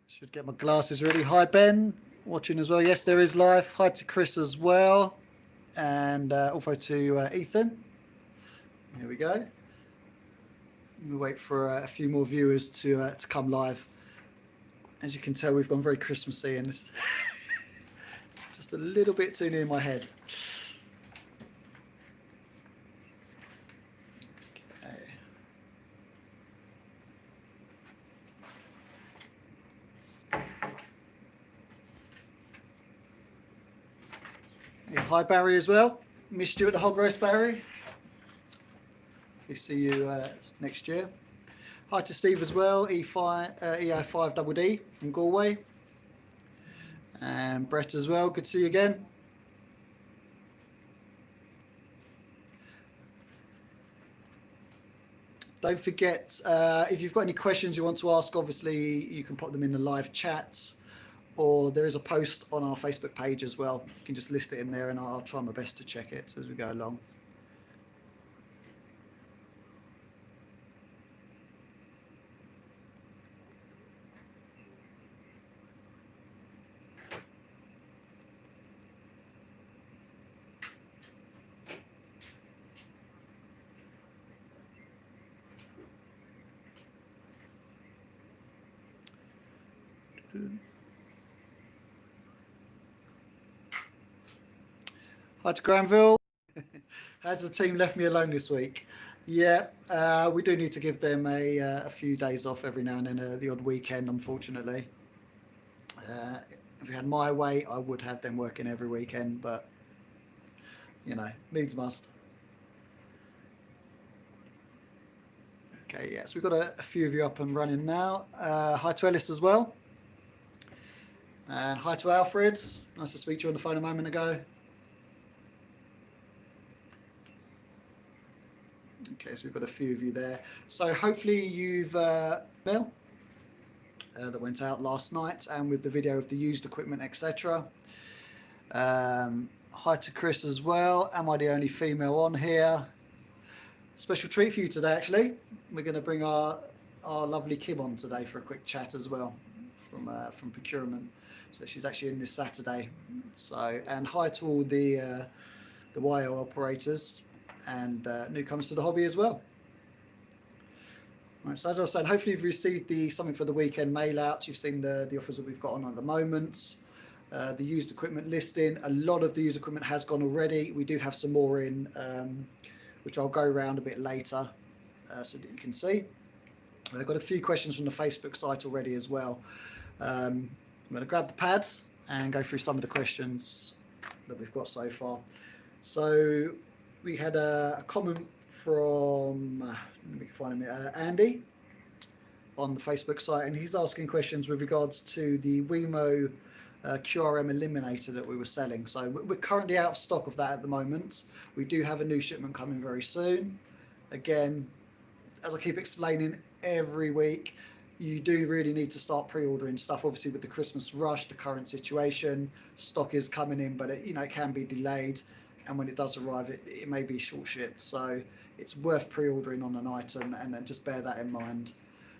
Should get my glasses ready. Hi Ben, watching as well. Yes, there is live. Hi to Chris as well, and also to Ethan. Here we go. We'll wait for a few more viewers to come live. As you can tell, we've gone very Christmassy, and it's just a little bit too near my head. Yeah, hi Barry as well. Missed you at the hog roast, Barry. We see you next year. Hi to Steve as well, EI5DD from Galway. And Brett as well, good to see you again. Don't forget, if you've got any questions you want to ask, obviously you can put them in the live chat, or there is a post on our Facebook page as well. You can just list it in there and I'll try my best to check it as we go along. Hi to Granville. Has the team left me alone this week? Yeah, we do need to give them a few days off every now and then, the odd weekend, unfortunately. If we had my way, I would have them working every weekend, but, you know, needs must. Okay, yes, we've got a few of you up and running now. Hi to Ellis as well. And hi to Alfred. Nice to speak to you on the phone a moment ago. Okay, so we've got a few of you there. So hopefully you've Bill that went out last night, and with the video of the used equipment, etc. Hi to Chris as well. Am I the only female on here? Special treat for you today, actually. We're going to bring our lovely Kim on today for a quick chat as well from procurement. So she's actually in this Saturday. So, and hi to all the YO operators and newcomers to the hobby as well. Right, so as I was saying, hopefully you've received the something for the weekend mail out. You've seen the offers that we've got on at the moment. The used equipment listing, a lot of the used equipment has gone already. We do have some more in, which I'll go around a bit later so that you can see. I've got a few questions from the Facebook site already as well. I'm going to grab the pad and go through some of the questions that we've got so far. So we had a comment from, let me find him, Andy on the Facebook site, and he's asking questions with regards to the Wemo QRM eliminator that we were selling. So we're currently out of stock of that at the moment. We do have a new shipment coming very soon. Again, as I keep explaining every week, you do really need to start pre-ordering stuff. Obviously with the Christmas rush, the current situation, stock is coming in, but it, you know, it can be delayed, and when it does arrive, it may be short shipped. So it's worth pre-ordering on an item, and then just bear that in mind.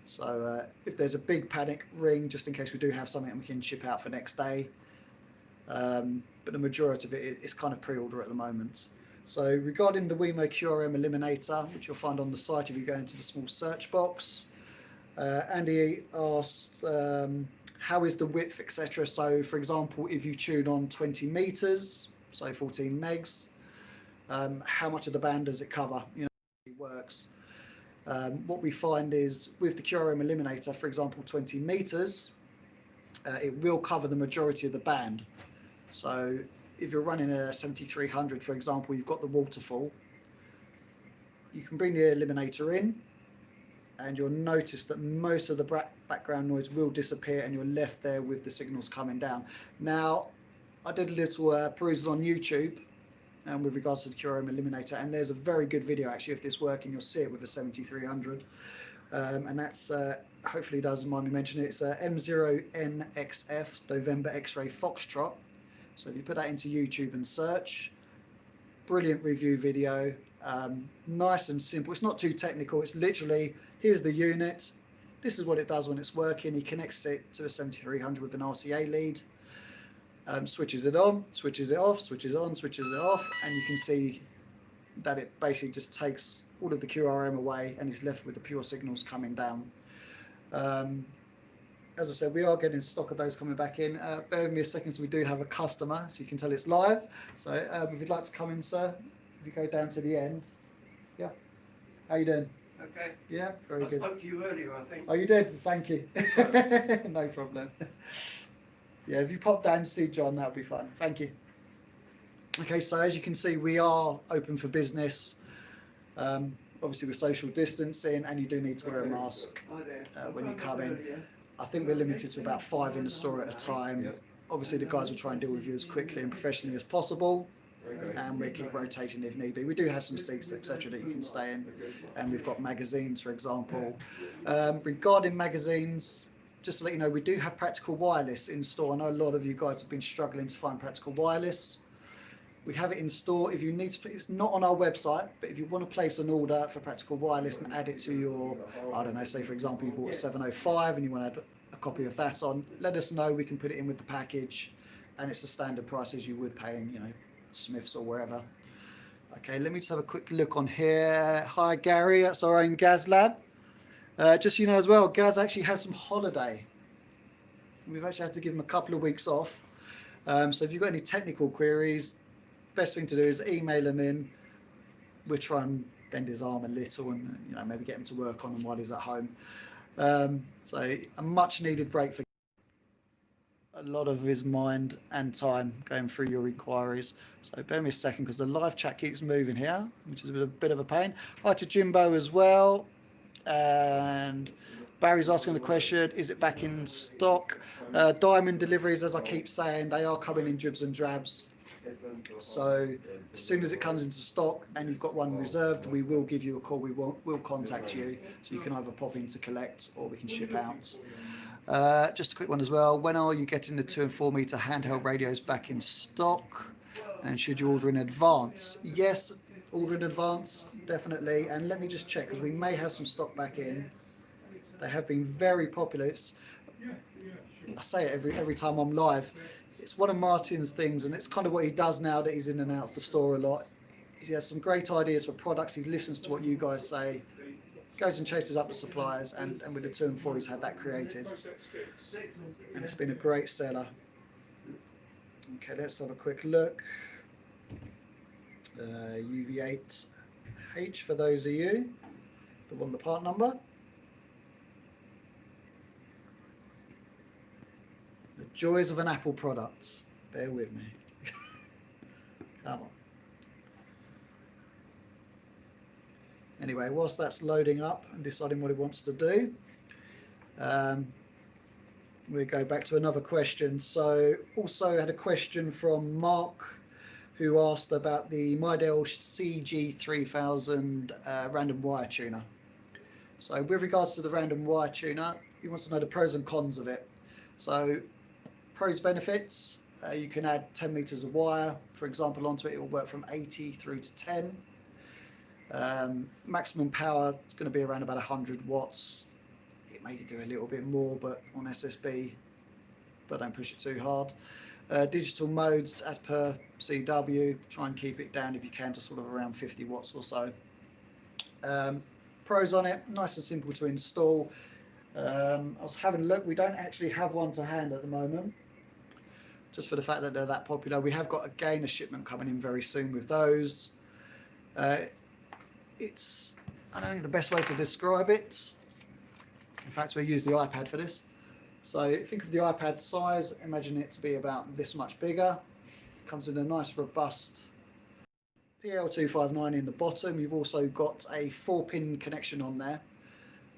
So if there's a big panic, ring just in case we do have something we can ship out for next day. But the majority of it is kind of pre-order at the moment. So regarding the Wemo QRM eliminator, which you'll find on the site if you go into the small search box, Andy asked how is the width, etc. So for example, if you tune on 20 meters, so 14 megs, how much of the band does it cover? You know, it works. What we find is with the QRM eliminator, for example, 20 meters, it will cover the majority of the band. So if you're running a 7300, for example, you've got the waterfall, you can bring the eliminator in and you'll notice that most of the background noise will disappear and you're left there with the signals coming down. Now, I did a little perusal on YouTube with regards to the QRM eliminator, and there's a very good video actually of this working. You'll see it with a 7300, and that's hopefully doesn't mind me mentioning it. It's M0NXF November X-ray Foxtrot. So if you put that into YouTube and search, brilliant review video. Nice and simple. It's not too technical. It's literally, here's the unit. This is what it does when it's working. He connects it to a 7300 with an RCA lead. Switches it on, switches it off, switches on, switches it off, and you can see that it basically just takes all of the QRM away and is left with the pure signals coming down. As I said, we are getting stock of those coming back in. Bear with me a second, so we do have a customer, so you can tell it's live. So if you'd like to come in, sir, if you go down to the end. Yeah. How you doing? Okay. Yeah, very good. I spoke to you earlier, I think. Oh, you did? Thank you. No problem. Yeah, if you pop down to see John, that'll be fun. Thank you. Okay, so as you can see, we are open for business. Obviously, with social distancing, and you do need to wear a mask when you come in. I think we're limited to about 5 in the store at a time. Obviously, the guys will try and deal with you as quickly and professionally as possible, and we'll keep rotating if need be. We do have some seats, etc., that you can stay in, and we've got magazines, for example. Regarding magazines, just to let you know, we do have practical wireless in store. I know a lot of you guys have been struggling to find practical wireless. We have it in store. If you need to, it's not on our website, but if you want to place an order for practical wireless and add it to your, I don't know, say for example, you bought a 705 and you want to add a copy of that on, let us know. We can put it in with the package, and it's the standard price as you would pay in, you know, Smiths or wherever. Okay, let me just have a quick look on here. Hi, Gary. That's our own Gaz Lab. Just so you know as well, Gaz actually has some holiday. We've actually had to give him a couple of weeks off. So if you've got any technical queries, best thing to do is email him in. We'll try and bend his arm a little and, you know, maybe get him to work on them while he's at home. So a much needed break for a lot of his mind and time going through your inquiries. So bear me a second because the live chat keeps moving here, which is a bit of a pain. Hi to Jimbo as well. And Barry's asking the question, is it back in stock? Diamond deliveries, as I keep saying, they are coming in dribs and drabs. So as soon as it comes into stock and you've got one reserved, we will give you a call. We'll contact you, so you can either pop in to collect or we can ship out. Just a quick one as well. When are you getting the 2 and 4 meter handheld radios back in stock? And should you order in advance? Yes, order in advance, definitely. And let me just check, because we may have some stock back in. They have been very popular. I say it every time I'm live. It's one of Martin's things, and it's kind of what he does now that he's in and out of the store a lot. He has some great ideas for products. He listens to what you guys say, goes and chases up the suppliers, and with the 2 and 4 he's had that created. And it's been a great seller. Okay, let's have a quick look. UV8H for those of you that want the part number. The joys of an Apple product. Bear with me. Come on. Anyway, whilst that's loading up and deciding what it wants to do, we go back to another question. So also had a question from Mark, who asked about the Midel CG 3000 random wire tuner. So with regards to the random wire tuner, he wants to know the pros and cons of it. So pros, benefits, you can add 10 meters of wire, for example, onto it. It will work from 80 through to 10. Maximum power is going to be around about 100 watts. It may do a little bit more, but on SSB, but don't push it too hard. Digital modes, as per CW, try and keep it down if you can to sort of around 50 watts or so. Pros on it, nice and simple to install. I was having a look, we don't actually have one to hand at the moment, just for the fact that they're that popular. We have got again a shipment coming in very soon with those. It's, I don't think the best way to describe it. In fact, we use the iPad for this. So think of the iPad size, imagine it to be about this much bigger. Comes in a nice robust PL259 in the bottom. You've also got a 4-pin connection on there,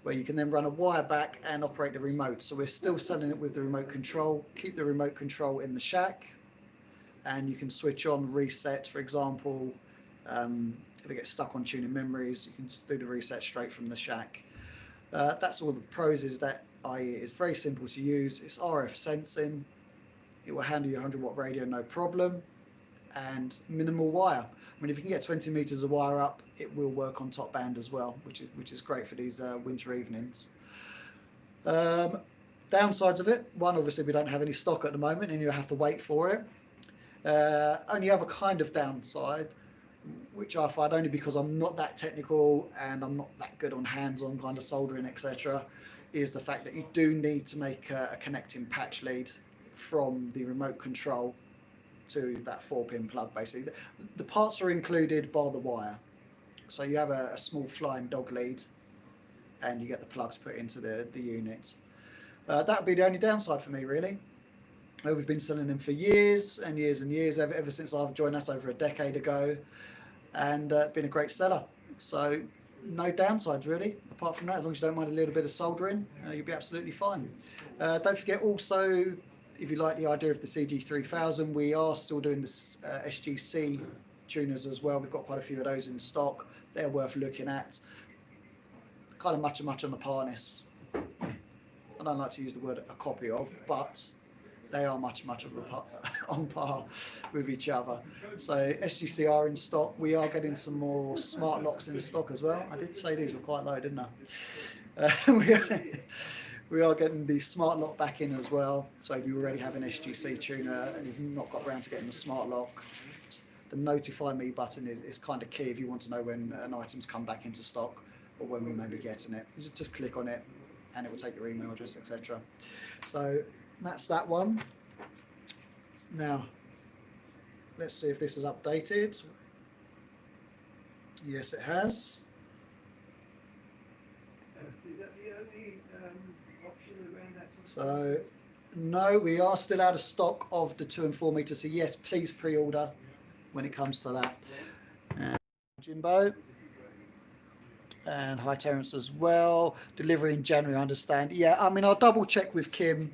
where you can then run a wire back and operate the remote. So we're still selling it with the remote control. Keep the remote control in the shack, and you can switch on, reset, for example. If it gets stuck on tuning memories, you can do the reset straight from the shack. That's all the pros, is that it's very simple to use. It's RF sensing. It will handle your 100 watt radio no problem. and minimal wire. I mean, if you can get 20 meters of wire up, it will work on top band as well, which is great for these winter evenings. Downsides of it: one, obviously we don't have any stock at the moment and you have to wait for it. Only other kind of downside, which I find, only because I'm not that technical and I'm not that good on hands-on kind of soldering, etc., is the fact that you do need to make a connecting patch lead from the remote control to that 4-pin plug. Basically, the parts are included by the wire, so you have a small flying dog lead and you get the plugs put into the unit. That would be the only downside for me, really. We've been selling them for years and years and years, ever since I've joined us over a decade ago, and been a great seller. So no downsides really, apart from that. As long as you don't mind a little bit of soldering, you'll be absolutely fine. Don't forget also, if you like the idea of the CG3000, we are still doing the Sgc tuners as well. We've got quite a few of those in stock. They're worth looking at. Kind of much on the harness. I don't like to use the word a copy of, but they are much of on par with each other. So Sgc are in stock. We are getting some more smart locks in stock as well. I did say these were quite low, didn't I? We are getting the smart lock back in as well. So if you already have an Sgc tuner and you've not got around to getting the smart lock, the notify me button is kind of key if you want to know when an item's come back into stock or when we may be getting it. You just click on it and it will take your email address, etc. So that's that one. Now, let's see if this is updated. Yes, it has. Is that the only option around that? So, no, we are still out of stock of the 2 and 4 meters. So yes, please pre-order when it comes to that. And Jimbo. And hi Terence as well. Delivery in January, I understand. Yeah, I mean, I'll double check with Kim.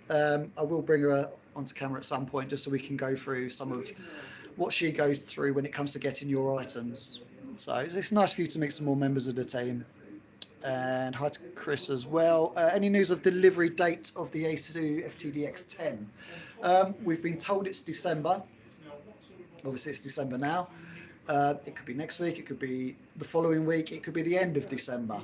I will bring her onto camera at some point just so we can go through some of what she goes through when it comes to getting your items. So it's nice for you to meet some more members of the team. And hi to Chris as well. Any news of delivery date of the Asu FTDX10? We've been told it's December. Obviously it's December now. It could be next week, it could be the following week, it could be the end of December.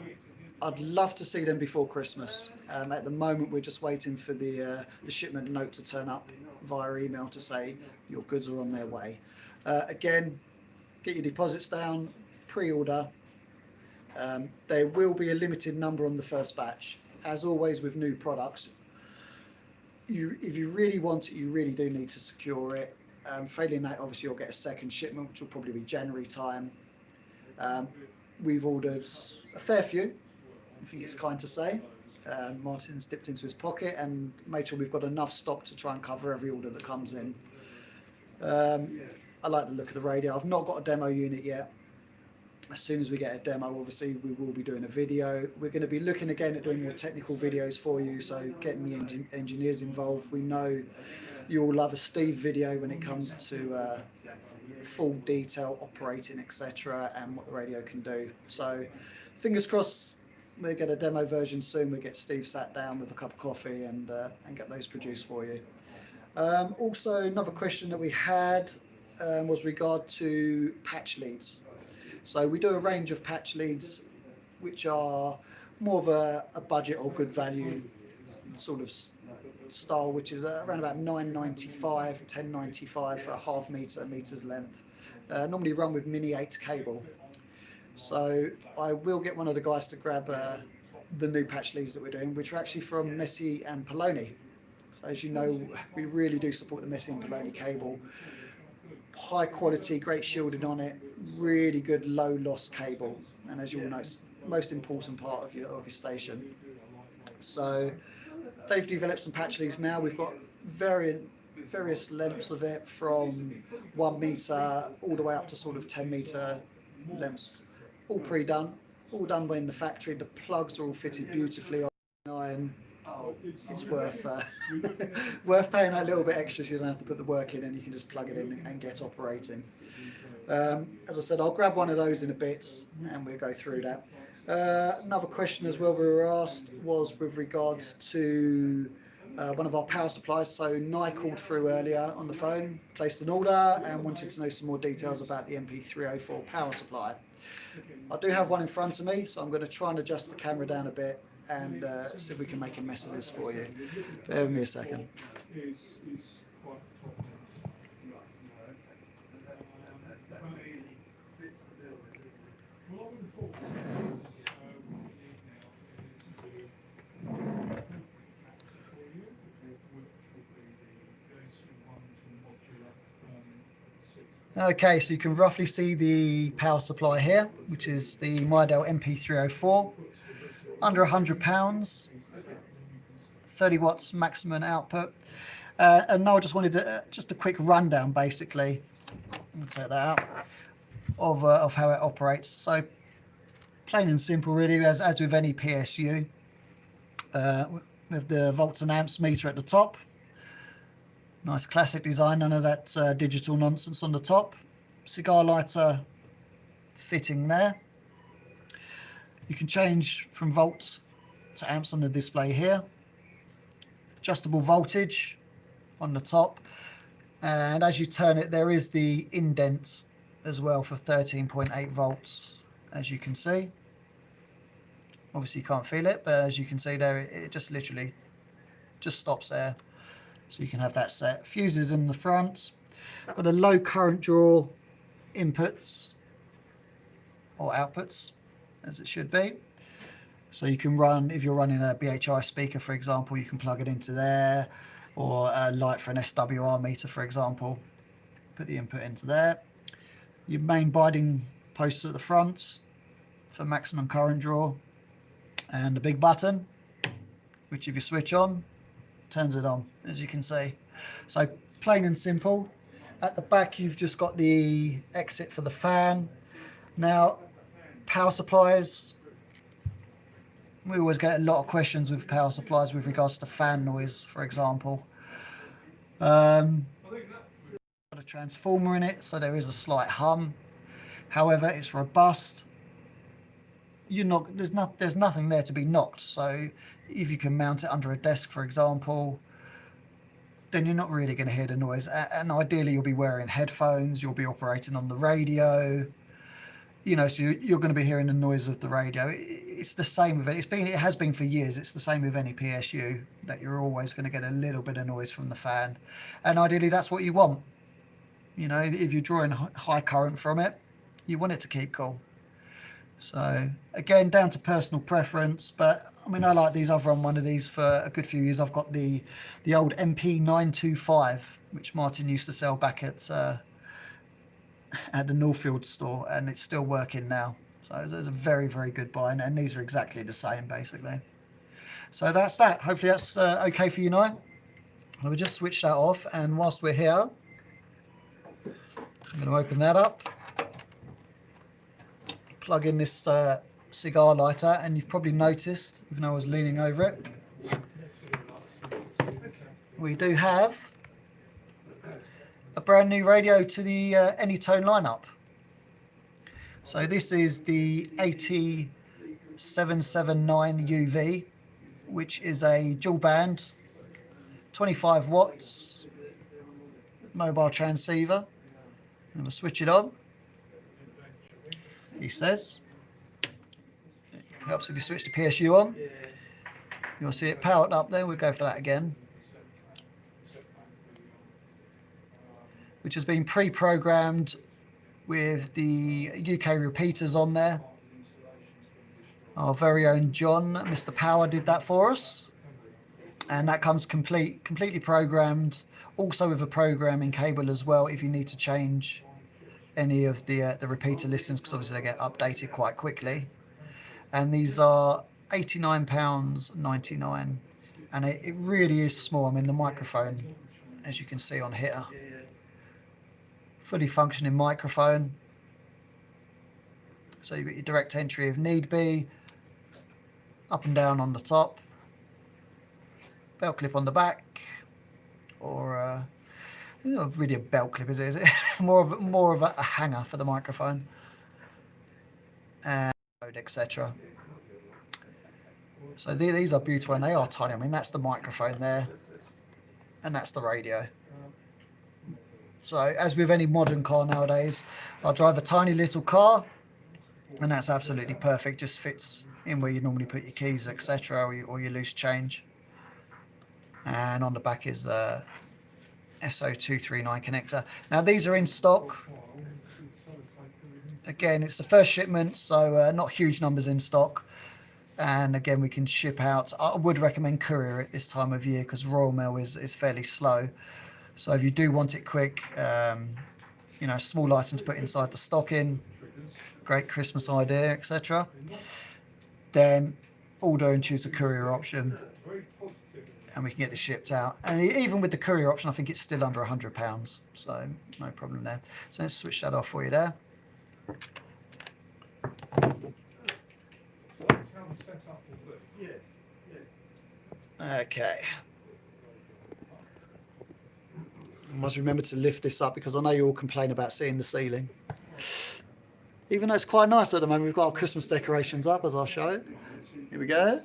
I'd love to see them before Christmas. At the moment we're just waiting for the shipment note to turn up via email to say your goods are on their way. Again, get your deposits down, pre-order. There will be a limited number on the first batch. As always with new products, if you really want it, you really do need to secure it. Failing that, obviously you'll get a second shipment, which will probably be January time. We've ordered a fair few, I think it's kind to say. Martin's dipped into his pocket and made sure we've got enough stock to try and cover every order that comes in. I like the look of the radio. I've not got a demo unit yet. As soon as we get a demo, obviously we will be doing a video. We're going to be looking again at doing more technical videos for you, so getting the engineers involved. We know you all love a Steve video when it comes to full detail operating, etc., and what the radio can do. So fingers crossed we'll get a demo version soon. We'll get Steve sat down with a cup of coffee and get those produced for you. Also, another question that we had was regard to patch leads. So we do a range of patch leads which are more of a budget or good value sort of style, which is around about $9.95, $10.95 for a half meter, meter's length. Normally run with mini 8 cable. So I will get one of the guys to grab the new patch leads that we're doing, which are actually from Messi and Poloni. So as you know, we really do support the Messi and Poloni cable. High quality, great shielding on it, really good low loss cable, and as you all know, it's the most important part of your station. So they've developed some patch leads now. We've got various lengths of it, from 1 meter all the way up to sort of 10 meter lengths, all pre-done, all done in the factory. The plugs are all fitted beautifully on iron. It's worth worth paying that little bit extra so you don't have to put the work in, and you can just plug it in and get operating. As I said, I'll grab one of those in a bit and we'll go through that. Another question as well we were asked was with regards to one of our power supplies. So Nye called through earlier on the phone, placed an order and wanted to know some more details about the MP304 power supply. I do have one in front of me, so I'm going to try and adjust the camera down a bit and see if we can make a mess of this for you. Bear with me a second. Okay, so you can roughly see the power supply here, which is the Midell MP304, under £100, 30 watts maximum output. And now I just wanted just a quick rundown, basically. I'll take that out of how it operates. So plain and simple, really, as with any PSU, with the volts and amps meter at the top. Nice classic design, none of that digital nonsense on the top. Cigar lighter fitting there. You can change from volts to amps on the display here. Adjustable voltage on the top. And as you turn it, there is the indent as well for 13.8 volts, as you can see. Obviously you can't feel it, but as you can see there, it just literally just stops there. So you can have that set. Fuses in the front. Got a low current draw inputs or outputs, as it should be. So you can run, if you're running a BHI speaker, for example, you can plug it into there, or a light for an SWR meter, for example. Put the input into there. Your main binding posts at the front for maximum current draw, and the big button, which if you switch on, turns it on, as you can see. So plain and simple. At the back you've just got the exit for the fan. Now power supplies, we always get a lot of questions with power supplies with regards to fan noise, for example. Got a transformer in it, so there is a slight hum. However, it's robust. There's nothing there to be knocked. So if you can mount it under a desk, for example, then you're not really going to hear the noise. And ideally you'll be wearing headphones, you'll be operating on the radio, you know, so you're going to be hearing the noise of the radio. It's the same with it. It has been for years. It's the same with any PSU, that you're always going to get a little bit of noise from the fan. And ideally that's what you want. You know, if you're drawing high current from it, you want it to keep cool. So again, down to personal preference, but I mean, I like these. I've run one of these for a good few years. I've got the old MP925, which Martin used to sell back at the Northfield store, and it's still working now. So it's a very, very good buy, and these are exactly the same, basically. So that's that. Hopefully that's okay for you now. I'll just switch that off, and whilst we're here, I'm going to open that up. Plug in this cigar lighter, and you've probably noticed, even though I was leaning over it, we do have a brand new radio to the Anytone lineup. So this is the AT779UV, which is a dual band, 25 watts mobile transceiver. I'm going to switch it on. He says, it helps if you switch the PSU on. You'll see it powered up there. We'll go for that again. Which has been pre-programmed with the UK repeaters on there. Our very own John, Mr. Power, did that for us. And that comes completely programmed, also with a programming cable as well if you need to change any of the repeater listings, because obviously they get updated quite quickly. And these are £89.99, and it really is small. I mean, the microphone, as you can see on here, fully functioning microphone. So you've got your direct entry if need be, up and down on the top, belt clip on the back, or not really a belt clip, is it? more of a hanger for the microphone, and etc. So these are beautiful, and they are tiny. I mean, that's the microphone there, and that's the radio. So as with any modern car nowadays, I drive a tiny little car, and that's absolutely perfect. Just fits in where you normally put your keys, etc., or your loose change. And on the back is a SO239 connector. Now these are in stock. Again, it's the first shipment, so not huge numbers in stock. And again, we can ship out. I would recommend courier at this time of year because Royal Mail is fairly slow. So if you do want it quick, you know, small item to put inside the stocking, great Christmas idea, etc., then order and choose the courier option, and we can get this shipped out. And even with the courier option, I think it's still under £100, so no problem there. So let's switch that off for you there. Okay. I must remember to lift this up because I know you all complain about seeing the ceiling. Even though it's quite nice at the moment, we've got our Christmas decorations up, as I'll show. Here we go.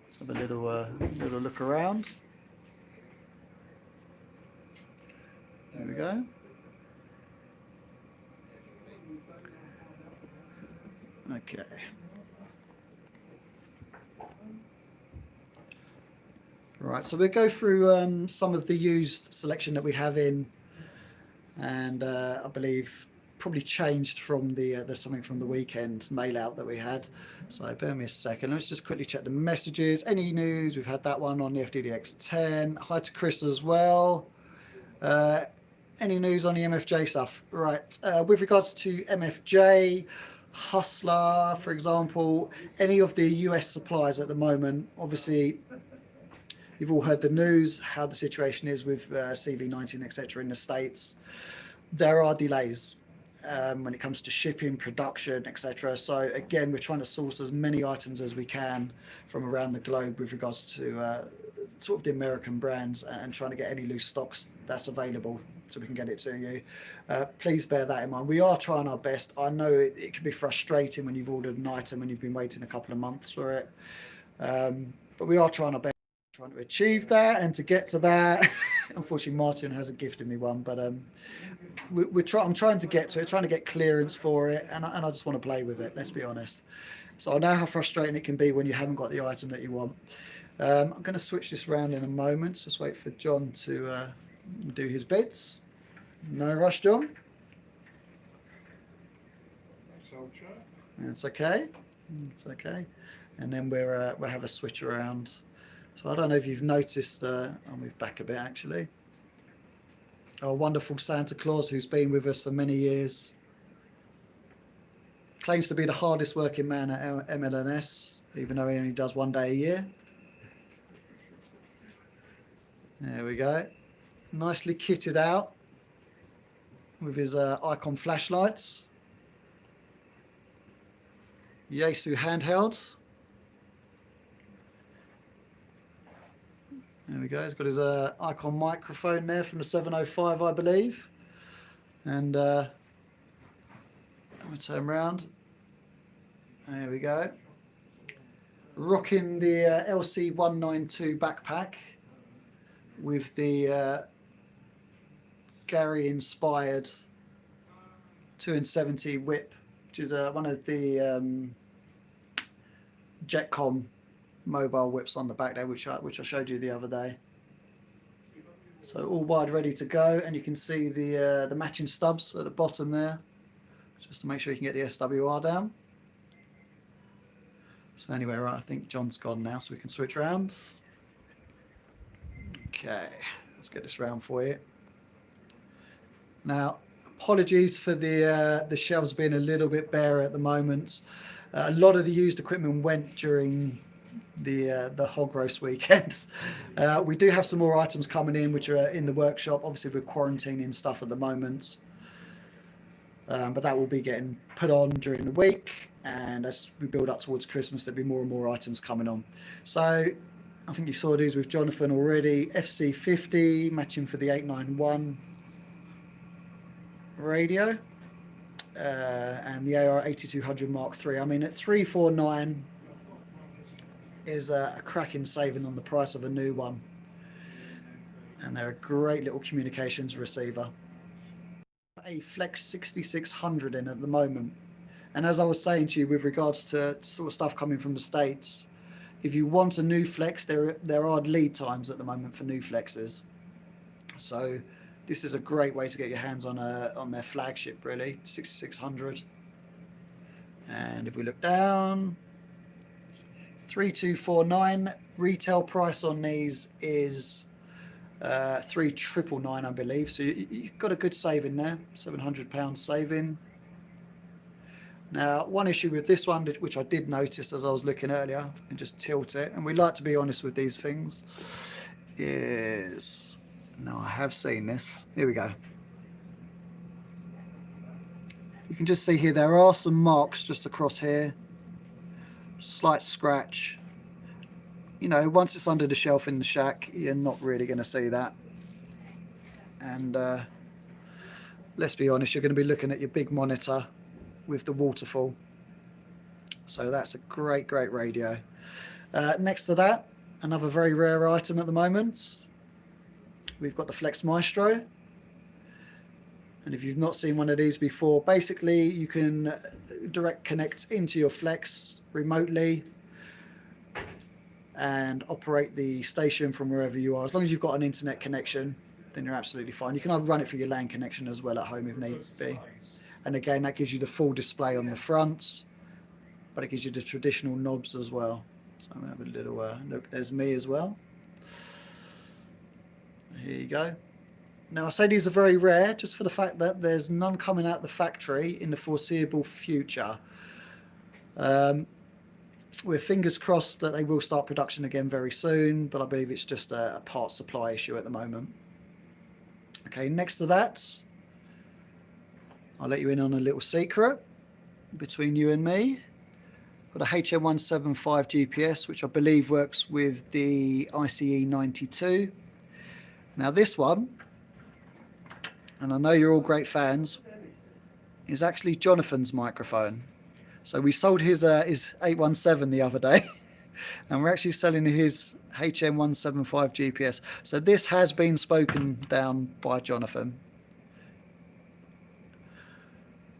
Let's have a little look around. There we go. Okay. Right, so we'll go through some of the used selection that we have in, and I believe probably changed from there's something from the weekend mail out that we had. So bear me a second. Let's just quickly check the messages. Any news? We've had that one on the FDDX10. Hi to Chris as well. Any news on the MFJ stuff? Right. With regards to MFJ, Hustler, for example, any of the US suppliers at the moment, obviously, you've all heard the news, how the situation is with CV19, etc. in the States. There are delays when it comes to shipping, production, etc. So again, we're trying to source as many items as we can from around the globe with regards to sort of the American brands, and trying to get any loose stocks that's available so we can get it to you. Please bear that in mind. We are trying our best. I know it can be frustrating when you've ordered an item and you've been waiting a couple of months for it. But we are trying our best, trying to achieve that and to get to that. Unfortunately, Martin hasn't gifted me one, but I'm trying to get to it, trying to get clearance for it, and I just want to play with it, let's be honest. So I know how frustrating it can be when you haven't got the item that you want. I'm going to switch this around in a moment. Just wait for John to do his bits. No rush, John. It's okay. It's okay. And then we'll have a switch around. So I don't know if you've noticed. I'll move back a bit actually. Our wonderful Santa Claus, who's been with us for many years, claims to be the hardest working man at Ml&S, even though he only does one day a year. There we go. Nicely kitted out with his icon flashlights. Yaesu Handheld. There we go. He's got his icon microphone there from the 705, I believe. And I'll turn around. There we go. Rocking the LC192 backpack with the Gary-inspired 270 whip, which is one of the Jetcom mobile whips on the back there, which I showed you the other day. So all wired, ready to go, and you can see the matching stubs at the bottom there, just to make sure you can get the SWR down. So anyway, right, I think John's gone now, so we can switch around. Okay, let's get this round for you. Now, apologies for the shelves being a little bit bare at the moment. A lot of the used equipment went during the hog roast weekend. We do have some more items coming in which are in the workshop. Obviously, we're quarantining stuff at the moment, but that will be getting put on during the week, and as we build up towards Christmas, there'll be more and more items coming on. So I think you saw these with Jonathan already. FC50 matching for the 891 radio, and the AR 8200 Mark III. I mean, at 349, is a cracking saving on the price of a new one. And they're a great little communications receiver. A Flex 6600 in at the moment. And as I was saying to you with regards to sort of stuff coming from the States, if you want a new Flex, there are lead times at the moment for new Flexes. So this is a great way to get your hands on their flagship, really, 6600. And if we look down, 3249, retail price on these is 3999, I believe. So you've got a good saving there, £700 saving. Now, one issue with this one, which I did notice as I was looking earlier, and just tilt it, and we like to be honest with these things, is, no, I have seen this. Here we go. You can just see here, there are some marks just across here. Slight scratch. You know, once it's under the shelf in the shack, you're not really going to see that. And let's be honest, you're going to be looking at your big monitor with the waterfall. So that's a great radio. Next to that, another very rare item at the moment, we've got the Flex Maestro. And if you've not seen one of these before, basically you can direct connect into your Flex remotely and operate the station from wherever you are. As long as you've got an internet connection, then you're absolutely fine. You can either run it through your LAN connection as well at home if need be. And again, that gives you the full display on the front, but it gives you the traditional knobs as well. So I'm going to have a little look. There's me as well. Here you go. Now, I say these are very rare just for the fact that there's none coming out the factory in the foreseeable future. We're fingers crossed that they will start production again very soon, but I believe it's just a part supply issue at the moment. Okay, next to that, I'll let you in on a little secret between you and me. Got a HM175 GPS, which I believe works with the ICE 92. Now this one, and I know you're all great fans, is actually Jonathan's microphone. So we sold his 817 the other day, and we're actually selling his HM175 GPS. So this has been spoken down by Jonathan.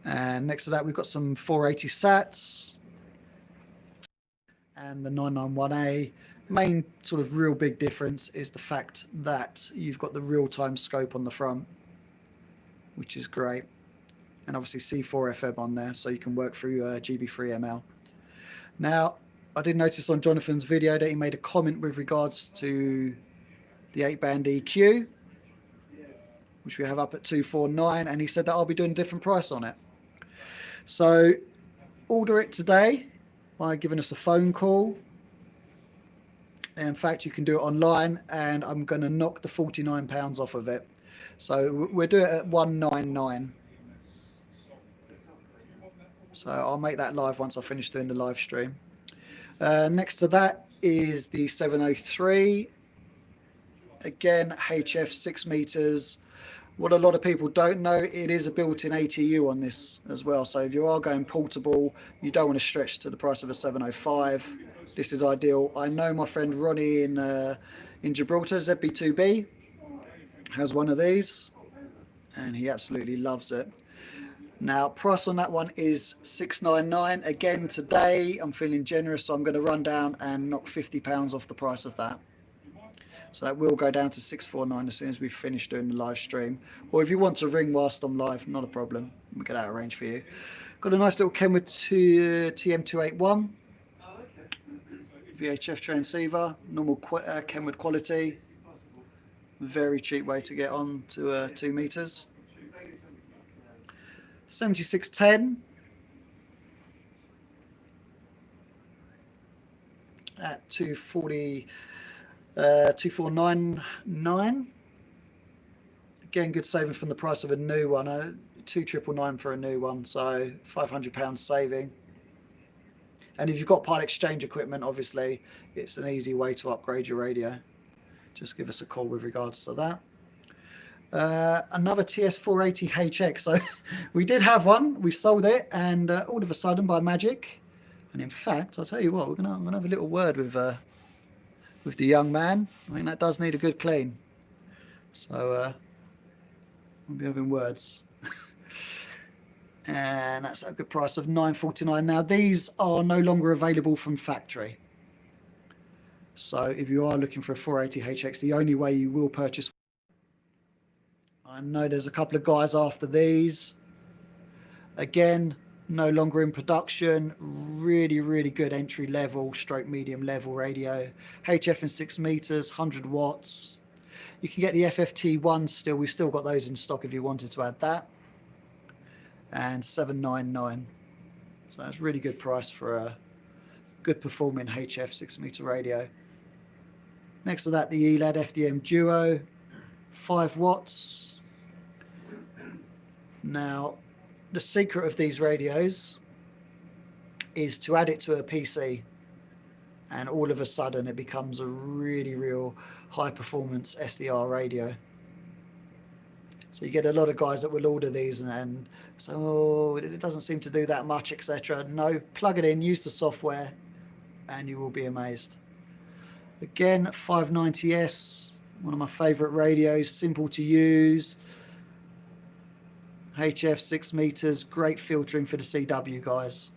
And next to that, we've got some 480 sats and the 991A. Main sort of real big difference is the fact that you've got the real-time scope on the front, which is great. And obviously C4 FM on there, so you can work through GB3ML. Now, I did notice on Jonathan's video that he made a comment with regards to the 8-band EQ, which we have up at 249, and he said that I'll be doing a different price on it. So order it today by giving us a phone call. In fact, you can do it online, and I'm going to knock the £49 off of it. So we'll do it at 199. So I'll make that live once I finish doing the live stream. Next to that is the 703. Again, HF 6 meters. What a lot of people don't know, it is a built-in ATU on this as well. So if you are going portable, you don't want to stretch to the price of a 705. This is ideal. I know my friend Ronnie in Gibraltar, ZB2B, has one of these, and he absolutely loves it. Now, price on that one is $699. Again, today I'm feeling generous, so I'm going to run down and knock £50 off the price of that. So that will go down to $649 as soon as we've finished doing the live stream. Or if you want to ring whilst I'm live, not a problem. We'll get that arranged for you. Got a nice little Kenwood TM281. VHF transceiver, normal Kenwood quality. Very cheap way to get on to 2 meters. 7610 at 2499. Again, good saving from the price of a new one. 2999 for a new one, so £500 saving. And if you've got part exchange equipment, obviously it's an easy way to upgrade your radio. Just give us a call with regards to that. Another TS480HX. So we did have one, we sold it, and all of a sudden by magic And in fact, I'll tell you what, I'm gonna have a little word with the young man. I think that does need a good clean. So we'll be having words. And that's a good price of $9.49. Now these are no longer available from factory. So if you are looking for a 480HX, the only way you will purchase. I know there's a couple of guys after these. Again, no longer in production. Really, really good entry level, stroke medium level radio. HF in 6 meters, 100 watts. You can get the FFT1 still. We've still got those in stock if you wanted to add that. And $7.99. So that's a really good price for a good performing HF 6 meter radio. Next to that, the ELAD FDM Duo, 5 watts. Now, the secret of these radios is to add it to a PC, and all of a sudden it becomes a really real high performance SDR radio. So you get a lot of guys that will order these and say, oh, it doesn't seem to do that much, etc. No, plug it in, use the software, and you will be amazed. Again, 590S, one of my favorite radios, simple to use. HF 6 meters, great filtering for the CW guys.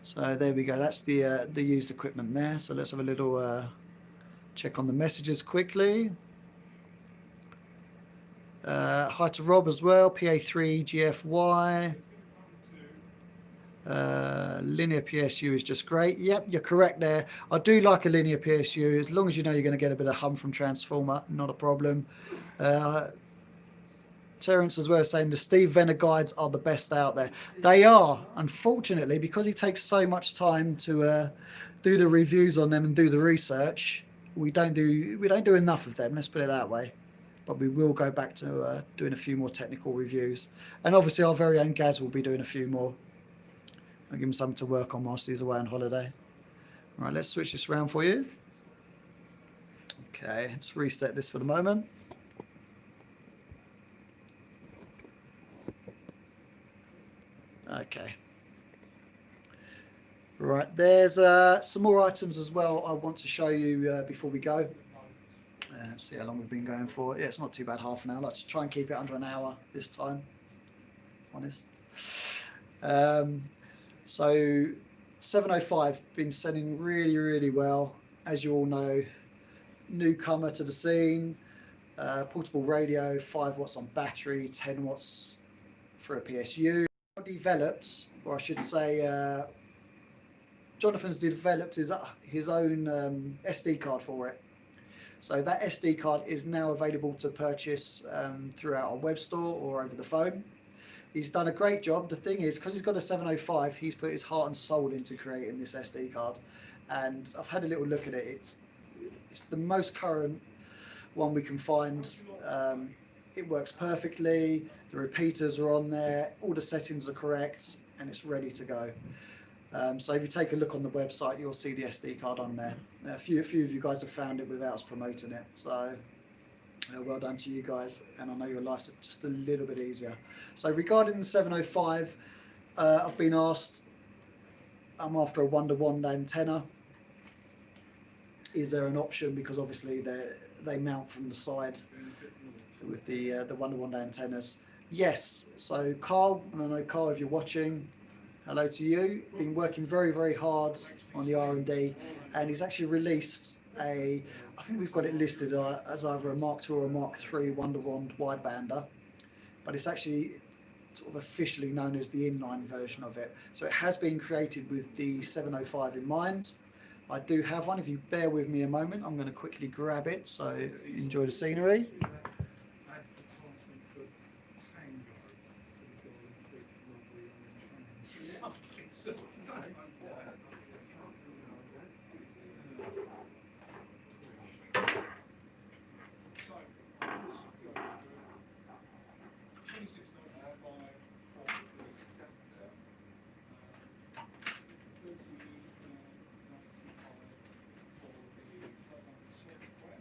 So there we go, that's the used equipment there. So let's have a little check on the messages quickly. Hi to Rob as well, PA3 GFY. Linear PSU is just great. Yep, you're correct there. I do like a linear PSU, as long as you know you're going to get a bit of hum from transformer, not a problem. Terence as well saying the Steve Venner guides are the best out there. They are, unfortunately, because he takes so much time to do the reviews on them and do the research. We don't do enough of them, let's put it that way. But we will go back to doing a few more technical reviews, and obviously our very own Gaz will be doing a few more. I'll give him something to work on whilst he's away on holiday. All right, let's switch this around for you. Okay, let's reset this for the moment. Okay. Right, there's some more items as well I want to show you before we go. Let's see how long we've been going for. Yeah, it's not too bad, half an hour. Let's try and keep it under an hour this time, honest. So 705 been selling really, really well. As you all know, newcomer to the scene, portable radio, 5 watts on battery, 10 watts for a PSU. Developed, or I should say, Jonathan's developed his own SD card for it. So that SD card is now available to purchase throughout our web store or over the phone. He's done a great job. The thing is, because he's got a 705, he's put his heart and soul into creating this SD card. And I've had a little look at it. It's the most current one we can find. It works perfectly. The repeaters are on there. All the settings are correct, and it's ready to go. So if you take a look on the website, you'll see the SD card on there. A few of you guys have found it without us promoting it. So well done to you guys, and I know your life's just a little bit easier. So regarding the 705, I've been asked, I'm after a one-to-one antenna. Is there an option? Because obviously they mount from the side with the one-to-one antennas. Yes. So Carl, and I know Carl, if you're watching, hello to you. Been working very, very hard on the R&D, and he's actually released I think we've got it listed as either a Mark II or a Mark III one-to-one widebander, but it's actually sort of officially known as the inline version of it. So it has been created with the 705 in mind. I do have one. If you bear with me a moment, I'm going to quickly grab it, so enjoy the scenery.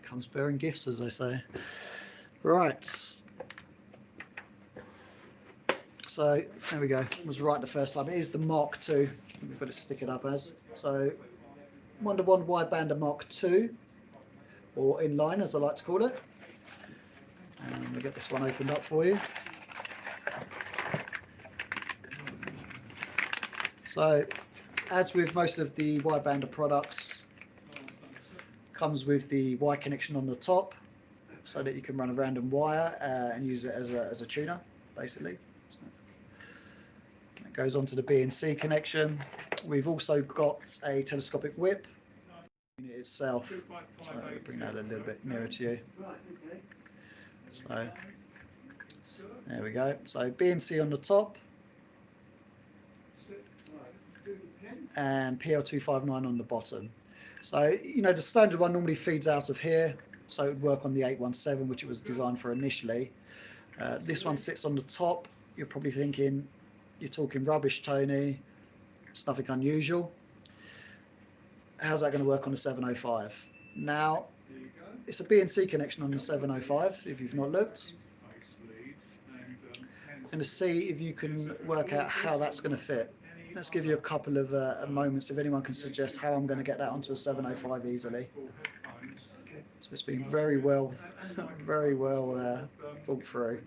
Comes bearing gifts, as I say. Right. So there we go. I was right the first time. It is the Mark II. we've got to stick it up as. So Wonder One Widebander Mark II, or inline as I like to call it. And we'll get this one opened up for you. So, as with most of the Widebander products, comes with the Y connection on the top, so that you can run a random wire and use it as a tuner, basically. So it goes on to the B&C connection. We've also got a telescopic whip in it itself. So I'll bring that a little bit nearer to you. So there we go. So B&C on the top and PL259 on the bottom. So, you know, the standard one normally feeds out of here, so it would work on the 817, which it was designed for initially. This one sits on the top. You're probably thinking, you're talking rubbish, Tony. It's nothing unusual. How's that going to work on the 705? Now, it's a B&C connection on the 705, if you've not looked. I'm going to see if you can work out how that's going to fit. Let's give you a couple of moments, if anyone can suggest how I'm going to get that onto a 705 easily. So it's been very well thought through.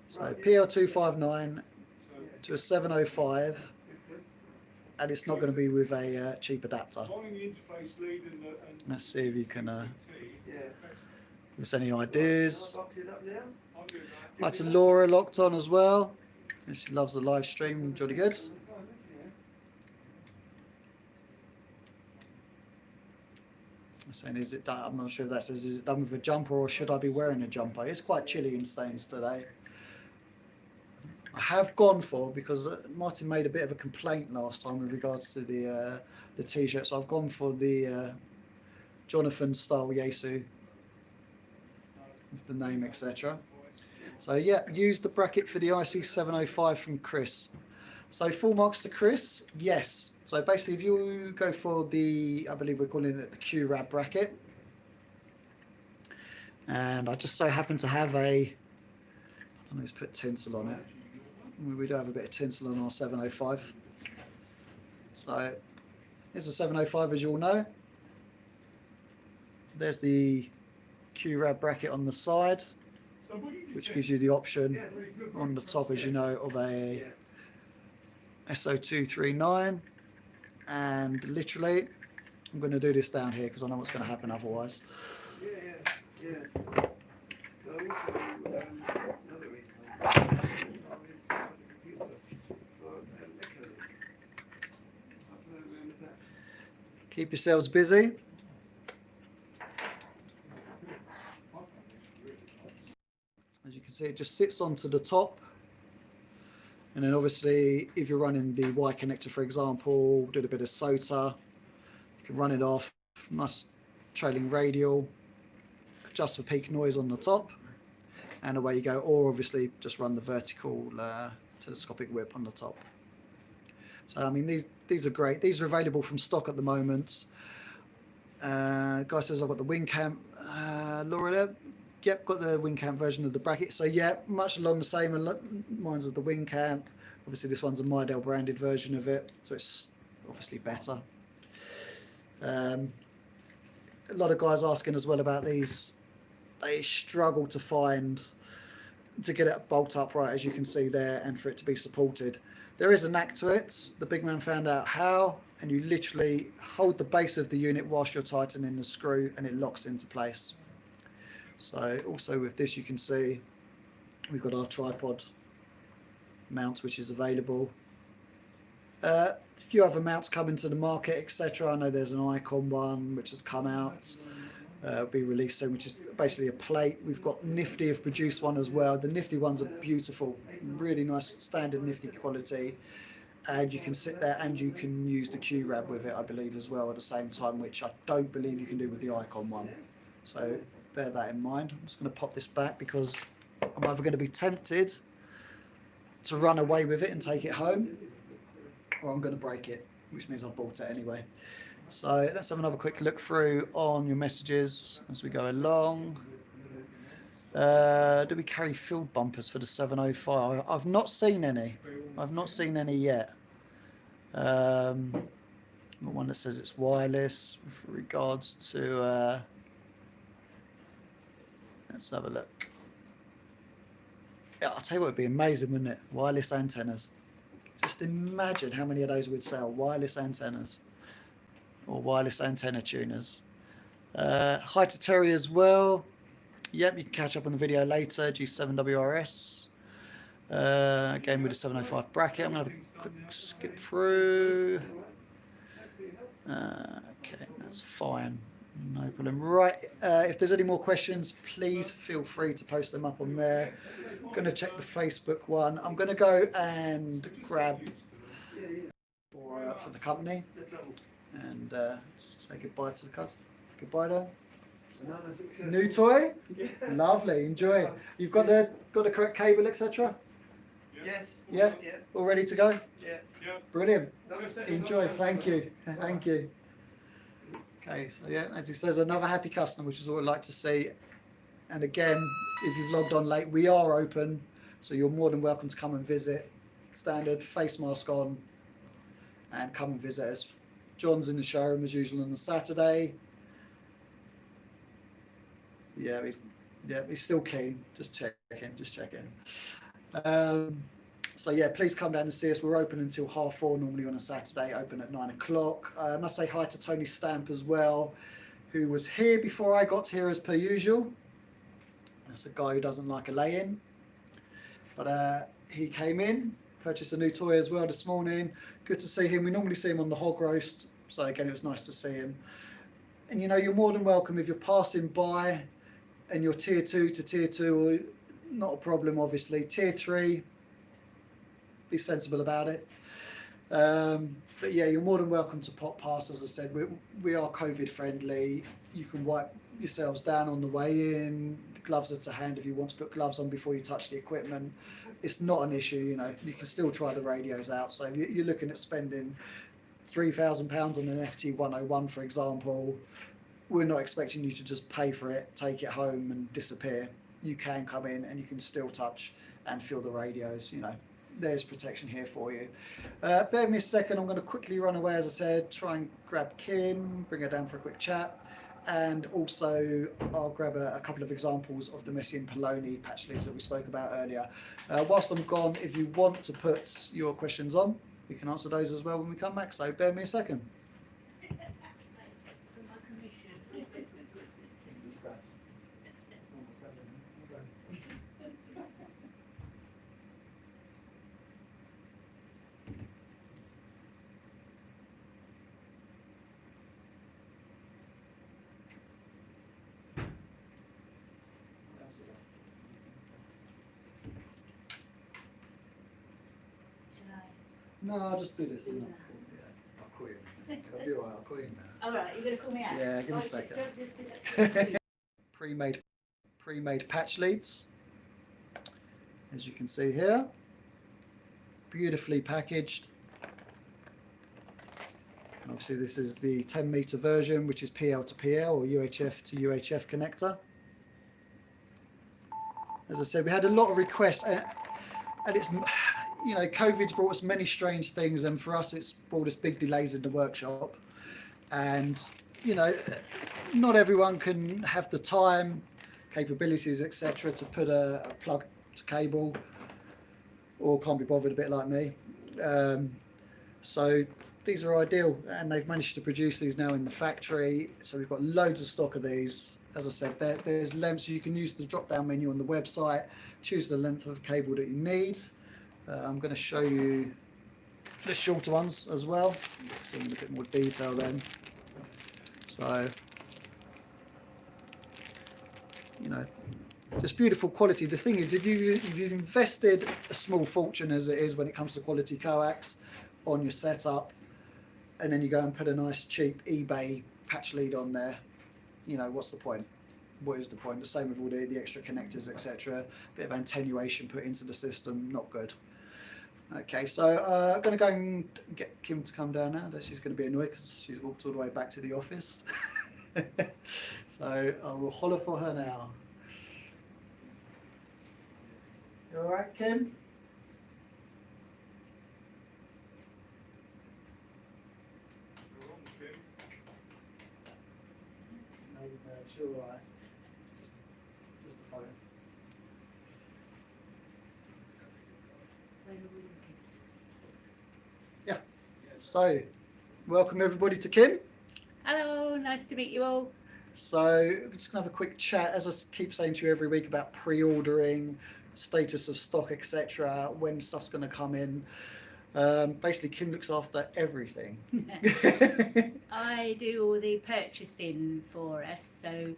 So PL259 to a 705, and it's not going to be with a cheap adapter. Let's see if you can give us any ideas. Hi to Laura, locked on as well. She loves the live stream, jolly good. I'm saying, is it that? I'm not sure if that says, is it done with a jumper or should I be wearing a jumper? It's quite chilly in Staines today. I have gone for, because Martin made a bit of a complaint last time with regards to the t-shirt, so I've gone for the Jonathan style Yaesu with the name, etc. So yeah, use the bracket for the IC705 from Chris. So full marks to Chris, yes. So basically if you go for the, I believe we're calling it the QRAB bracket. And I just so happen to have a, let's put tinsel on it. We do have a bit of tinsel on our 705. So here's a 705 as you all know. There's the QRAB bracket on the side, which gives you the option on the top, as you know, of a SO239. And literally, I'm going to do this down here because I know what's going to happen otherwise. Keep yourselves busy. As you can see, it just sits onto the top, and then obviously if you're running the Y connector, for example, did a bit of SOTA, you can run it off, nice trailing radial, adjust for peak noise on the top, and away you go. Or obviously just run the vertical telescopic whip on the top. So I mean, these are great. These are available from stock at the moment. Guy says I've got the wing camp. Laura there. Yep, got the wing camp version of the bracket. So yeah, much along the same lines as the wing camp. Obviously this one's a Handheld branded version of it, so it's obviously better. A lot of guys asking as well about these. They struggle to get it bolt upright, as you can see there, and for it to be supported. There is a knack to it. The big man found out how, and you literally hold the base of the unit whilst you're tightening the screw, and it locks into place. So also with this, you can see we've got our tripod mount, which is available. A few other mounts coming to the market, etc. I know there's an Icon one which has come out, will be released soon, which is basically a plate. We've got Nifty have produced one as well. The Nifty ones are beautiful, really nice standard Nifty quality, and you can sit there and you can use the QRAB with it, I believe, as well at the same time, which I don't believe you can do with the Icon one. So bear that in mind. I'm just going to pop this back because I'm either going to be tempted to run away with it and take it home, or I'm going to break it, which means I've bought it anyway. So let's have another quick look through on your messages as we go along. Do we carry field bumpers for the 705? I've not seen any. I've not seen any yet. The one that says it's wireless with regards to, let's have a look. Yeah, I'll tell you what, it'd be amazing, wouldn't it? Wireless antennas. Just imagine how many of those we'd sell, wireless antennas or wireless antenna tuners. Hi to Terry as well. Yep, you can catch up on the video later. G7WRS. Again with a 705 bracket. I'm going to have a quick skip through. Okay, that's fine. No problem. Right, if there's any more questions, please feel free to post them up on there. I'm going to check the Facebook one. I'm going to go and grab for the company and say goodbye to the customer. Goodbye, Dan. New toy? Yeah. Lovely, enjoy. You've got the correct cable, etc.? Yes. Yeah? Yeah. All ready to go? Yeah. Brilliant. Enjoy, thank you. Thank you. Okay, so yeah, as he says, another happy customer, which is what I'd like to see. And again, if you've logged on late, we are open, so you're more than welcome to come and visit. Standard face mask on and come and visit us. John's in the showroom as usual on a Saturday. Yeah, he's still keen. Just checking. So yeah, please come down and see us. We're open until 4:30 normally on a Saturday, open at 9 o'clock. I must say hi to Tony Stamp as well, who was here before I got here as per usual. That's a guy who doesn't like a lay-in. But he came in, purchased a new toy as well this morning. Good to see him. We normally see him on the hog roast. So again, it was nice to see him. And you know, you're more than welcome if you're passing by and you're tier 2 to tier 2, not a problem obviously. Tier 3, be sensible about it. But yeah, you're more than welcome to pop past. As I said, we are COVID friendly. You can wipe yourselves down on the way in. The gloves are to hand if you want to put gloves on before you touch the equipment. It's not an issue, you know. You can still try the radios out. So if you're looking at spending £3,000 on an FT101, for example, we're not expecting you to just pay for it, take it home and disappear. You can come in and you can still touch and feel the radios, you know. There's protection here for you. Bear with me a second. I'm going to quickly run away, as I said, try and grab Kim, bring her down for a quick chat. And also I'll grab a couple of examples of the Messi and Poloni patch leads that we spoke about earlier. Whilst I'm gone, if you want to put your questions on, we can answer those as well when we come back. So bear with me a second. No, I'll just do this. Yeah. I'll call you. I'll be alright, I'll call you now. Alright, you're going to call me out? Yeah, give me a second. Pre-made patch leads, as you can see here. Beautifully packaged. And obviously this is the 10 meter version, which is PL to PL or UHF to UHF connector. As I said, we had a lot of requests, and it's, you know, COVID's brought us many strange things, and for us it's brought us big delays in the workshop. And you know, not everyone can have the time, capabilities, etc. to put a plug to cable, or can't be bothered, a bit like me. So these are ideal, and they've managed to produce these now in the factory. So we've got loads of stock of these. As I said, there's lengths. You can use the drop-down menu on the website, choose the length of cable that you need. I'm going to show you the shorter ones as well, see in a bit more detail then. So, you know, just beautiful quality. The thing is, if you've invested a small fortune, as it is when it comes to quality coax, on your setup, and then you go and put a nice cheap eBay patch lead on there, you know, what's the point? What is the point? The same with all the extra connectors, etc. Bit of attenuation put into the system, not good. Okay, so I'm going to go and get Kim to come down now. She's going to be annoyed because she's walked all the way back to the office. So I will holler for her now. You all right, Kim? you're all right. Just a phone. Yeah. So, welcome everybody to Kim. Hello, nice to meet you all. So, we're just going to have a quick chat, as I keep saying to you every week, about pre-ordering, status of stock, etc., when stuff's going to come in. Basically, Kim looks after everything. I do all the purchasing for us, so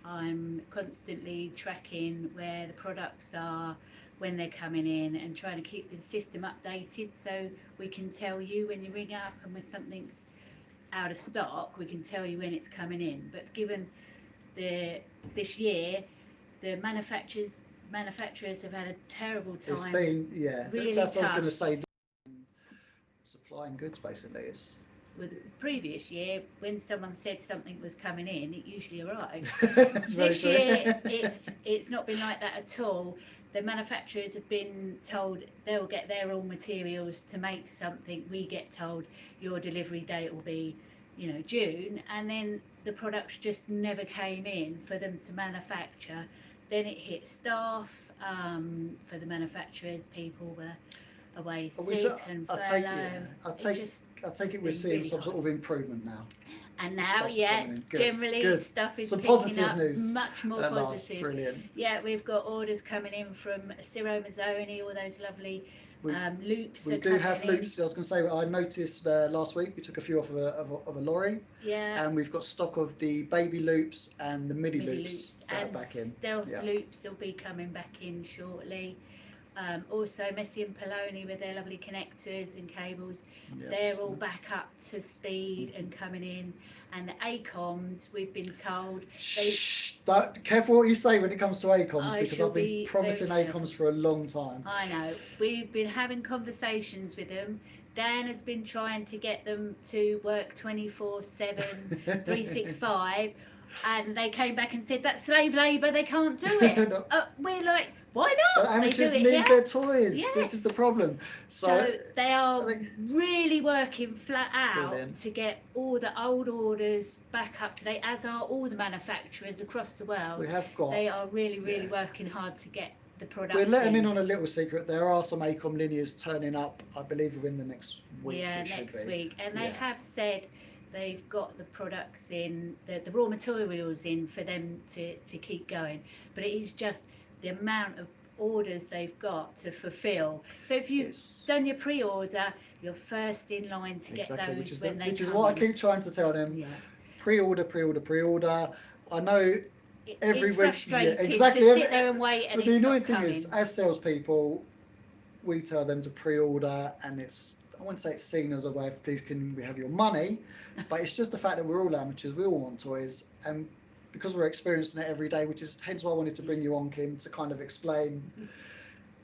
I'm constantly tracking where the products are, when they're coming in, and trying to keep the system updated so we can tell you when you ring up and when something's out of stock, we can tell you when it's coming in. But given this year, the manufacturers have had a terrible time. It's been, really that's what I tough. was going to say. Supplying goods, basically, is. With the previous year, when someone said something was coming in, it usually arrived. That's very This true. year, it's not been like that at all. The manufacturers have been told they'll get their raw materials to make something. We get told your delivery date will be, June, and then the products just never came in for them to manufacture. Then it hit staff. For the manufacturers, people were away sick and furlough. I take it we're seeing really some hard. sort of improvement now. And now, Stuff's coming in. Good, generally good. stuff is Some picking positive up, news much more at last. positive. Brilliant. Yeah, we've got orders coming in from Ciro Mazzoni, all those lovely loops. We do have loops. I was going to say, I noticed last week we took a few off of a lorry. Yeah. And we've got stock of the baby loops and the midi loops that and are back in. stealth Yeah. loops will be coming back in shortly. Also Messi and Poloni with their lovely connectors and cables, Yeah, they're so- all back up to speed and coming in. And the ACOMs, we've been told Shh, careful what you say when it comes to ACOMs, I because shall I've been be promising very careful. ACOMs for a long time. I know. We've been having conversations with them. Dan has been trying to get them to work 24/7, 365, and they came back and said that's slave labour. They can't do it. No. We're like, why But not? They do amateurs it need here. their toys. Yes. This is the problem. So they are I think- really working flat out Brilliant. to get all the old orders back up to date, as are all the manufacturers across the world. We have got. They are really working hard to get the products. We'll let them in on a little secret. There are some ACOM linears turning up, I believe, within the next week. Yeah, it should next be. week. And they Yeah. have said they've got the products in, the raw materials in for them to keep going. But it is just the amount of orders they've got to fulfill. So if you've Yes. done your pre-order, you're first in line to get Exactly, those which is, when they which is come what I in. keep trying to tell them. Yeah. Pre-order. I know every It's week. frustrating exactly. to sit there and wait and But the it's annoying not thing coming. is, as salespeople, we tell them to pre-order, and I wouldn't say it's seen as a way of, please can we have your money, but it's just the fact that we're all amateurs, we all want toys, and because we're experiencing it every day, which is hence why I wanted to bring you on, Kim, to kind of explain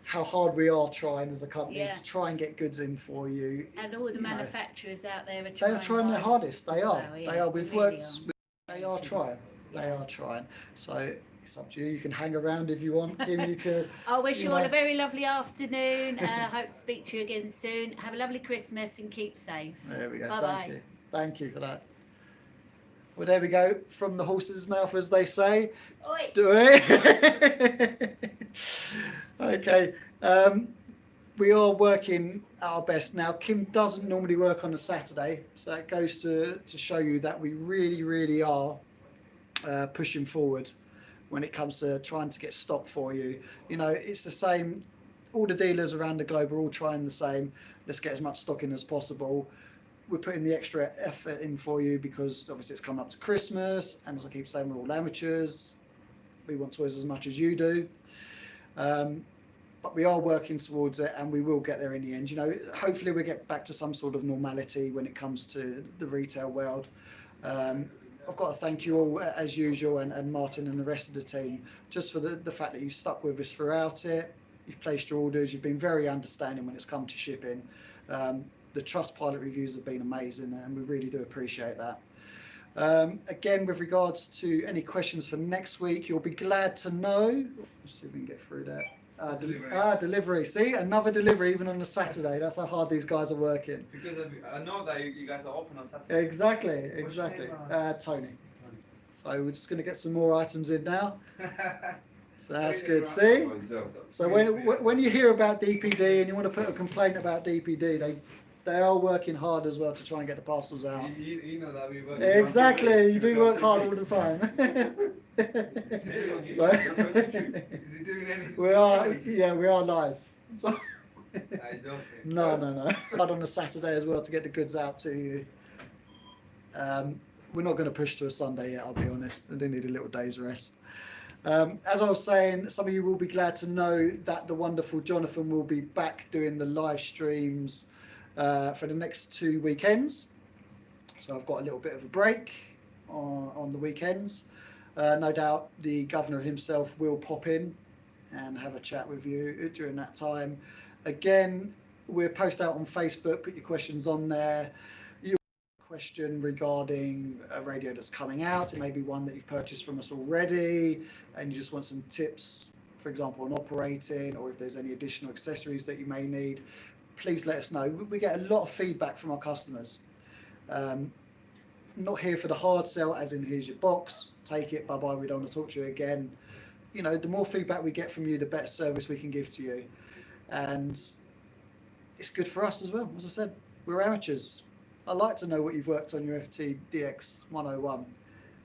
how hard we are trying as a company Yeah. to try and get goods in for you. And all the you know. manufacturers out there are They trying are trying their hardest. They as are. well, yeah, They are. We've they worked. really They are trying. They Yeah. are trying. So it's up to you. You can hang around if you want, Kim. You can. I wish you know. all a very lovely afternoon. Hope to speak to you again soon. Have a lovely Christmas and keep safe. There we go. Bye-bye. Thank you. Thank you for that. Well, there we go. From the horse's mouth, as they say. Oi. Do it. Okay. We are working our best now. Kim doesn't normally work on a Saturday, so that goes to show you that we really are pushing forward when it comes to trying to get stock for you. You know, it's the same. All the dealers around the globe are all trying the same. Let's get as much stock in as possible. We're putting the extra effort in for you because obviously it's coming up to Christmas, and as I keep saying, we're all amateurs. We want toys as much as you do. But we are working towards it, and we will get there in the end. You know, hopefully we get back to some sort of normality when it comes to the retail world. I've got to thank you all, as usual, and Martin and the rest of the team, just for the fact that you've stuck with us throughout it. You've placed your orders. You've been very understanding when it's come to shipping. The Trustpilot reviews have been amazing, and we really do appreciate that. Again, with regards to any questions for next week, you'll be glad to know. Let's see if we can get through that. Delivery. See, another delivery even on a Saturday. That's how hard these guys are working. Because I know that you guys are open on Saturday. Exactly. What's your name, Tony. So we're just going to get some more items in now. So that's good. See? So when you hear about DPD and you want to put a complaint about DPD, they are working hard as well to try and get the parcels out. You know that we work. Exactly, you do work hard all the time. So, Is he doing anything? we are live. So, I don't think. no. Hard on a Saturday as well to get the goods out to you. We're not going to push to a Sunday yet, I'll be honest. I do need a little day's rest. As I was saying, some of you will be glad to know that the wonderful Jonathan will be back doing the live streams for the next 2 weekends. So I've got a little bit of a break on the weekends. No doubt the governor himself will pop in and have a chat with you during that time. Again, we'll post out on Facebook, put your questions on there. Question regarding a radio that's coming out. It may be one that you've purchased from us already and you just want some tips, for example, on operating, or if there's any additional accessories that you may need, please let us know. We get a lot of feedback from our customers. Not here for the hard sell, as in here's your box, take it, bye-bye, we don't want to talk to you again. You know, the more feedback we get from you, the better service we can give to you. And it's good for us as well. As I said, we're amateurs. I'd like to know what you've worked on your FT DX 101,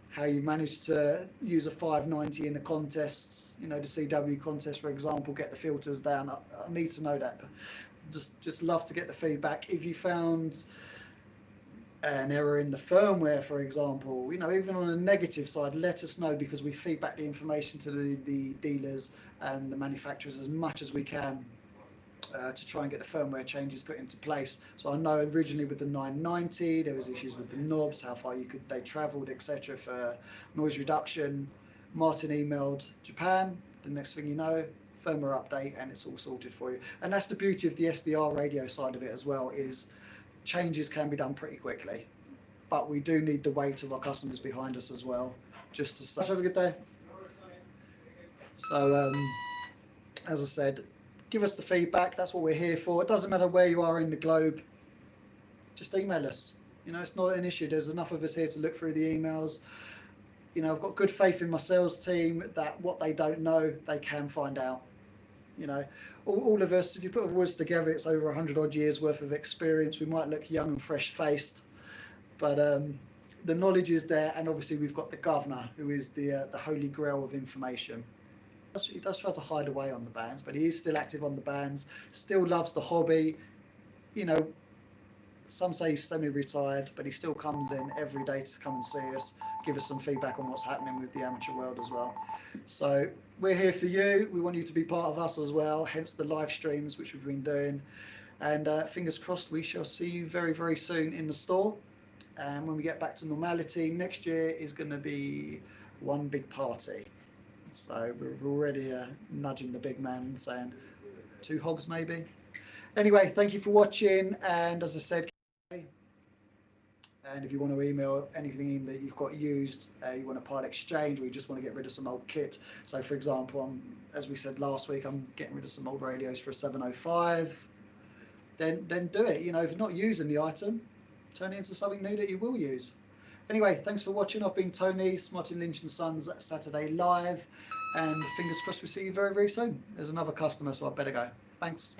how you managed to use a 590 in a contest, you know, the CW contest, for example, get the filters down. I need to know that. Just love to get the feedback. If you found an error in the firmware, for example, you know, even on a negative side, let us know, because we feed back the information to the dealers and the manufacturers as much as we can. To try and get the firmware changes put into place. So I know originally with the 990 there was issues with the knobs, how far they travelled, etc. for noise reduction. Martin emailed Japan, the next thing you know, firmware update, and it's all sorted for you. And that's the beauty of the SDR radio side of it as well, is changes can be done pretty quickly, but we do need the weight of our customers behind us as well, just to say. Have a good day. So as I said, give us the feedback. That's what we're here for. It doesn't matter where you are in the globe. Just email us. You know, it's not an issue. There's enough of us here to look through the emails. You know, I've got good faith in my sales team that what they don't know, they can find out. You know, all of us, if you put all of us together, it's over 100 odd years worth of experience. We might look young and fresh faced, but the knowledge is there. And obviously we've got the governor, who is the holy grail of information. He does try to hide away on the bands, but he is still active on the bands, still loves the hobby. You know, some say he's semi-retired, but he still comes in every day to come and see us, give us some feedback on what's happening with the amateur world as well. So we're here for you. We want you to be part of us as well, hence the live streams, which we've been doing. And fingers crossed, we shall see you very, very soon in the store. And when we get back to normality, next year is going to be one big party. So we're already nudging the big man and saying 2 hogs maybe. Anyway, thank you for watching, and as I said, and if you want to email anything in that you've got used, you want a part exchange, or you just want to get rid of some old kit. So for example, as we said last week, I'm getting rid of some old radios for a 705. Then do it. You know, if you're not using the item, turn it into something new that you will use. Anyway, thanks for watching. I've been Tony, Martin Lynch and Sons Saturday Live, and fingers crossed we see you very, very soon. There's another customer, so I better go. Thanks.